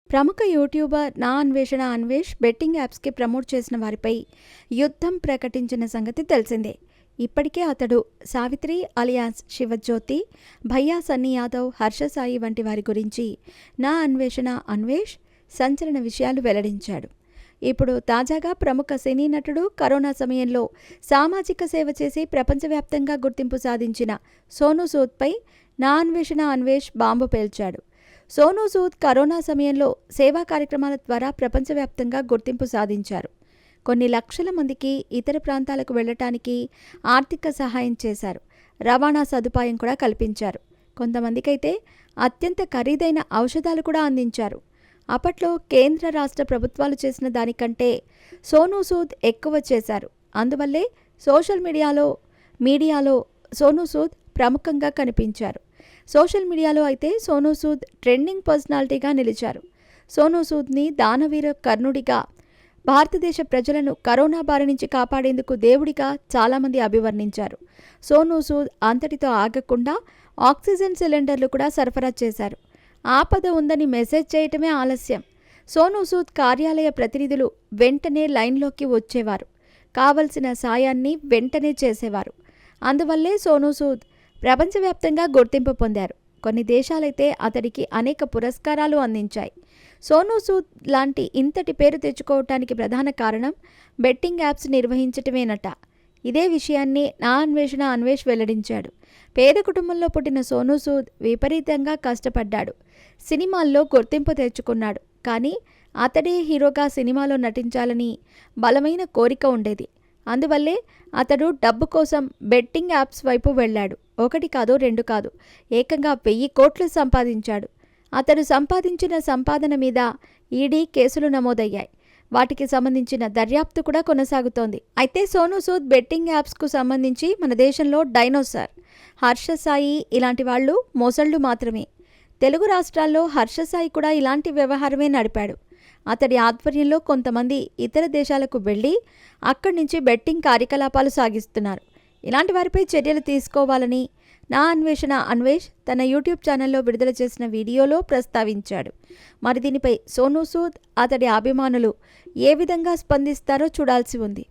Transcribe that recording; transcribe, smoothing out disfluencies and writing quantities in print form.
ప్రముఖ యూట్యూబర్ నా అన్వేషణ అన్వేష్ బెట్టింగ్ యాప్స్కి ప్రమోట్ చేసిన వారిపై యుద్ధం ప్రకటించిన సంగతి తెలిసిందే. ఇప్పటికే అతడు సావిత్రి అలియాస్ శివజ్యోతి, భయ్యా సన్నీ యాదవ్, హర్ష సాయి వంటి వారి గురించి నా అన్వేషణ అన్వేష్ సంచలన విషయాలు వెల్లడించాడు. ఇప్పుడు తాజాగా ప్రముఖ సినీ నటుడు కరోనా సమయంలో సామాజిక సేవ చేసి ప్రపంచవ్యాప్తంగా గుర్తింపు సాధించిన సోనూ సూద్పై నా అన్వేషణ అన్వేష్ బాంబు పేల్చాడు. సోనూ సూద్ కరోనా సమయంలో సేవా కార్యక్రమాల ద్వారా ప్రపంచవ్యాప్తంగా గుర్తింపు సాధించారు. కొన్ని లక్షల మందికి ఇతర ప్రాంతాలకు వెళ్లటానికి ఆర్థిక సహాయం చేశారు. రవాణా సదుపాయం కూడా కల్పించారు. కొంతమందికైతే అత్యంత ఖరీదైన ఔషధాలు కూడా అందించారు. అప్పట్లో కేంద్ర రాష్ట్ర ప్రభుత్వాలు చేసిన దానికంటే సోనూ సూద్ ఎక్కువ చేశారు. అందువల్లే సోషల్ మీడియాలో సోనూ సూద్ ప్రముఖంగా కనిపించారు. సోషల్ మీడియాలో అయితే సోనూ సూద్ ట్రెండింగ్ పర్సనాలిటీగా నిలిచారు. సోనూ సూద్ని దానవీర కర్ణుడిగా, భారతదేశ ప్రజలను కరోనా బారి నుంచి కాపాడేందుకు దేవుడిగా చాలామంది అభివర్ణించారు. సోనూ సూద్ అంతటితో ఆగకుండా ఆక్సిజన్ సిలిండర్లు కూడా సరఫరా చేశారు. ఆపద ఉందని మెసేజ్ చేయటమే ఆలస్యం. సోనూ సూద్ కార్యాలయ ప్రతినిధులు వెంటనే లైన్లోకి వచ్చేవారు. కావలసిన సాయాన్ని వెంటనే చేసేవారు. అందువల్లే సోనూ సూద్ ప్రపంచవ్యాప్తంగా గుర్తింపు పొందారు. కొన్ని దేశాలైతే అతడికి అనేక పురస్కారాలు అందించాయి. సోనూ సూద్ లాంటి ఇంతటి పేరు తెచ్చుకోవటానికి ప్రధాన కారణం బెట్టింగ్ యాప్స్ నిర్వహించటమేనట. ఇదే విషయాన్ని నా అన్వేషణ అన్వేష్ వెల్లడించాడు. పేద కుటుంబంలో పుట్టిన సోనూ సూద్ విపరీతంగా కష్టపడ్డాడు. సినిమాల్లో గుర్తింపు తెచ్చుకున్నాడు. కానీ అతడే హీరోగా సినిమాలో నటించాలని బలమైన కోరిక ఉండేది. అందువల్లే అతడు డబ్బు కోసం బెట్టింగ్ యాప్స్ వైపు వెళ్ళాడు. 1 కాదు 2 కాదు, ఏకంగా 1000 కోట్లు సంపాదించాడు. అతడు సంపాదించిన సంపాదన మీద ఈడీ కేసులు నమోదయ్యాయి. వాటికి సంబంధించిన దర్యాప్తు కూడా కొనసాగుతోంది. అయితే సోనూ సూద్ బెట్టింగ్ యాప్స్కు సంబంధించి మన దేశంలో డైనోసార్, హర్ష సాయి ఇలాంటి వాళ్ళు మోసళ్ళు మాత్రమే. తెలుగు రాష్ట్రాల్లో హర్ష సాయి కూడా ఇలాంటి వ్యవహారమే నడిపాడు. అతడి ఆధ్వర్యంలో కొంతమంది ఇతర దేశాలకు వెళ్ళి అక్కడి నుంచి బెట్టింగ్ కార్యకలాపాలు సాగిస్తున్నారు. ఇలాంటి వారిపై చర్యలు తీసుకోవాలని నా అన్వేషణ అన్వేష్ తన యూట్యూబ్ ఛానల్లో విడుదల చేసిన వీడియోలో ప్రస్తావించాడు. మరి దీనిపై సోనూ సూద్, అతడి అభిమానులు ఏ విధంగా స్పందిస్తారో చూడాల్సి ఉంది.